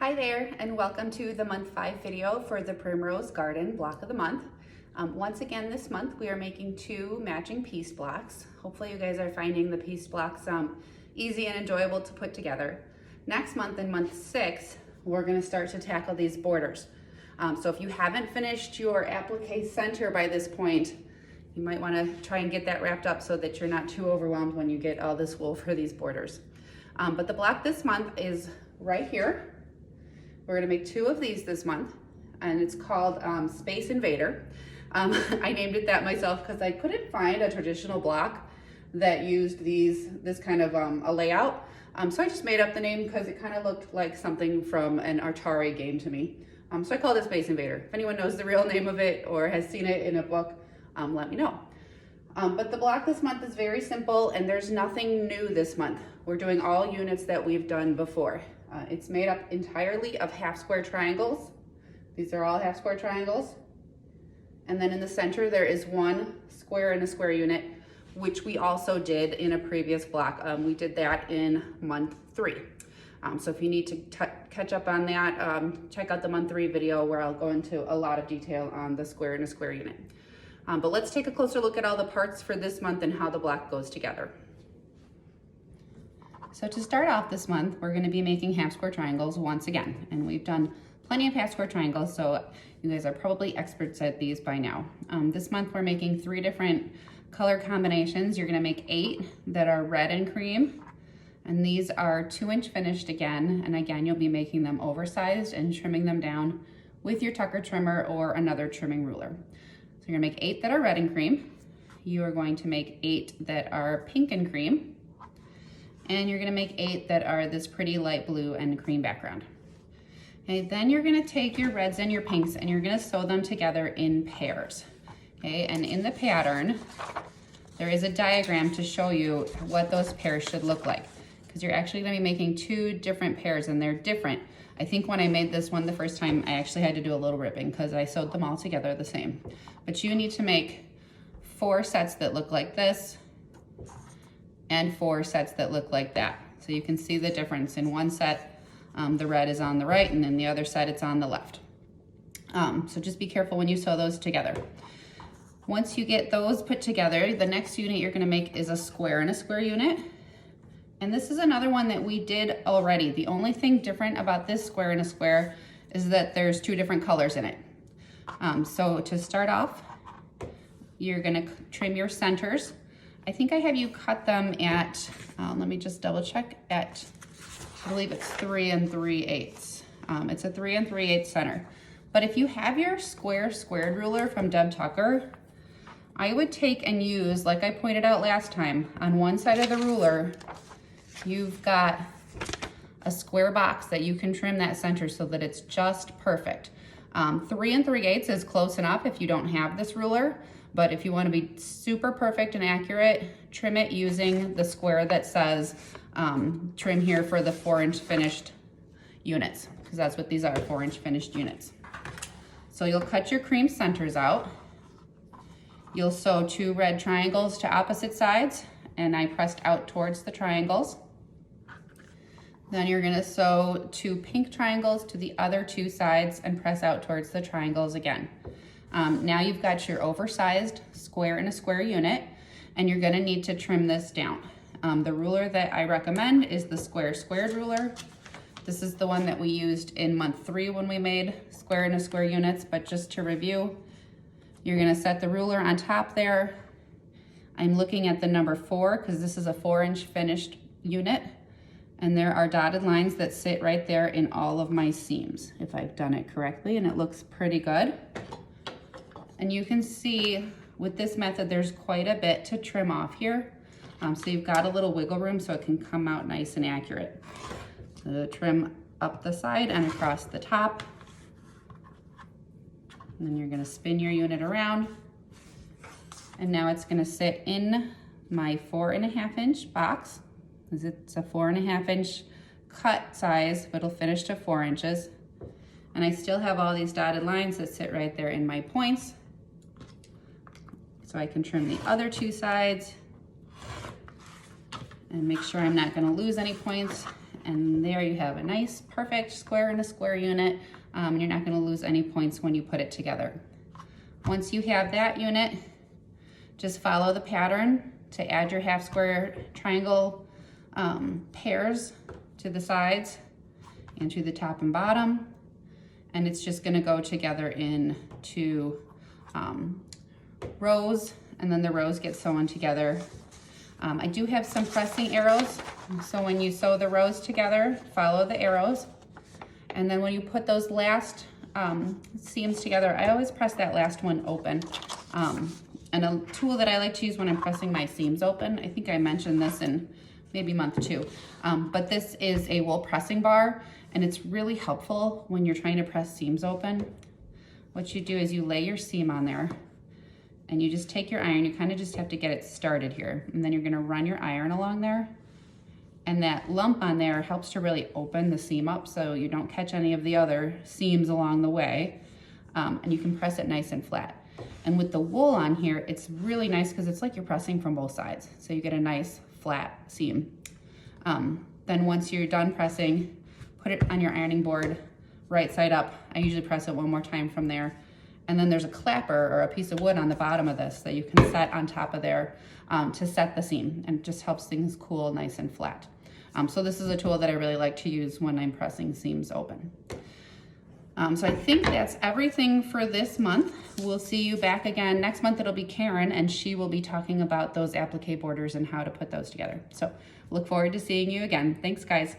Hi there, and welcome to the month 5 video for the Primrose Garden block of the month. Once again this month we are making 2 matching piece blocks. Hopefully you guys are finding the piece blocks easy and enjoyable to put together. Next month, in month 6, we're going to start to tackle these borders. So if you haven't finished your applique center by this point, you might want to try and get that wrapped up so that you're not too overwhelmed when you get all this wool for these borders. But the block this month is right here. We're gonna make 2 of these this month, and it's called Space Invader. I named it that myself because I couldn't find a traditional block that used this kind of a layout. So I just made up the name because it kind of looked like something from an Atari game to me. So I called it Space Invader. If anyone knows the real name of it or has seen it in a book, let me know. But the block this month is very simple, and there's nothing new this month. We're doing all units that we've done before. It's made up entirely of half square triangles. These are all half square triangles. And then in the center, there is 1 square and a square unit, which we also did in a previous block. We did that in month 3. So if you need to catch up on that, check out the month 3 video where I'll go into a lot of detail on the square and a square unit. But let's take a closer look at all the parts for this month and how the block goes together. So to start off this month, we're going to be making half square triangles once again. And we've done plenty of half square triangles, so you guys are probably experts at these by now. This month we're making 3 different color combinations. You're going to make 8 that are red and cream. And these are 2-inch finished again. And again, you'll be making them oversized and trimming them down with your Tucker trimmer or another trimming ruler. So you're going to make 8 that are red and cream. You are going to make 8 that are pink and cream. And you're gonna make 8 that are this pretty light blue and cream background. Okay, then you're gonna take your reds and your pinks and you're gonna sew them together in pairs. Okay, and in the pattern, there is a diagram to show you what those pairs should look like, because you're actually gonna be making 2 different pairs and they're different. I think when I made this one the first time, I actually had to do a little ripping because I sewed them all together the same. But you need to make 4 sets that look like this, and 4 sets that look like that. So you can see the difference. In one set, the red is on the right, and in the other set, it's on the left. So just be careful when you sew those together. Once you get those put together, the next unit you're gonna make is a square and a square unit. And this is another one that we did already. The only thing different about this square and a square is that there's 2 different colors in it. So to start off, you're gonna trim your centers. I think I have you cut them at, let me just double check, at, I believe it's 3 3/8. It's a 3 3/8 center. But if you have your squared ruler from Deb Tucker, I would take and use, like I pointed out last time, on one side of the ruler, you've got a square box that you can trim that center so that it's just perfect. 3 3/8 is close enough if you don't have this ruler. But if you want to be super perfect and accurate, trim it using the square that says trim here for the 4-inch finished units, because that's what these are, 4-inch finished units. So you'll cut your cream centers out. You'll sew 2 red triangles to opposite sides, and I pressed out towards the triangles. Then you're going to sew 2 pink triangles to the other 2 sides and press out towards the triangles again. Now you've got your oversized square and a square unit, and you're gonna need to trim this down. The ruler that I recommend is the squared ruler. This is the one that we used in month 3 when we made square and a square units, but just to review, you're gonna set the ruler on top there. I'm looking at the number 4 because this is a 4-inch finished unit, and there are dotted lines that sit right there in all of my seams, if I've done it correctly, and it looks pretty good. And you can see with this method, there's quite a bit to trim off here. So you've got a little wiggle room so it can come out nice and accurate. So trim up the side and across the top. And then you're gonna spin your unit around. And now it's gonna sit in my 4.5-inch box, because it's a 4.5-inch cut size, but it'll finish to 4 inches. And I still have all these dotted lines that sit right there in my points. So I can trim the other 2 sides and make sure I'm not gonna lose any points And there you have a nice, perfect square and a square unit. You're not gonna lose any points when you put it together. Once you have that unit, just follow the pattern to add your half square triangle pairs to the sides and to the top and bottom. And it's just gonna go together in two rows, and then the rows get sewn together. I do have some pressing arrows, so when you sew the rows together, follow the arrows. And then when you put those last seams together, I always press that last one open. And a tool that I like to use when I'm pressing my seams open, I think I mentioned this in maybe month 2, but this is a wool pressing bar, and it's really helpful when you're trying to press seams open. What you do is you lay your seam on there, and you just take your iron, you kind of just have to get it started here, and then you're gonna run your iron along there, and that lump on there helps to really open the seam up so you don't catch any of the other seams along the way, and you can press it nice and flat. And with the wool on here, it's really nice because it's like you're pressing from both sides, so you get a nice flat seam. Then once you're done pressing, put it on your ironing board, right side up. I usually press it one more time from there. And then there's a clapper or a piece of wood on the bottom of this that you can set on top of there to set the seam, and it just helps things cool nice and flat. So this is a tool that I really like to use when I'm pressing seams open. So I think that's everything for this month. We'll see you back again. Next month it'll be Karen, and she will be talking about those applique borders and how to put those together. So look forward to seeing you again. Thanks, guys.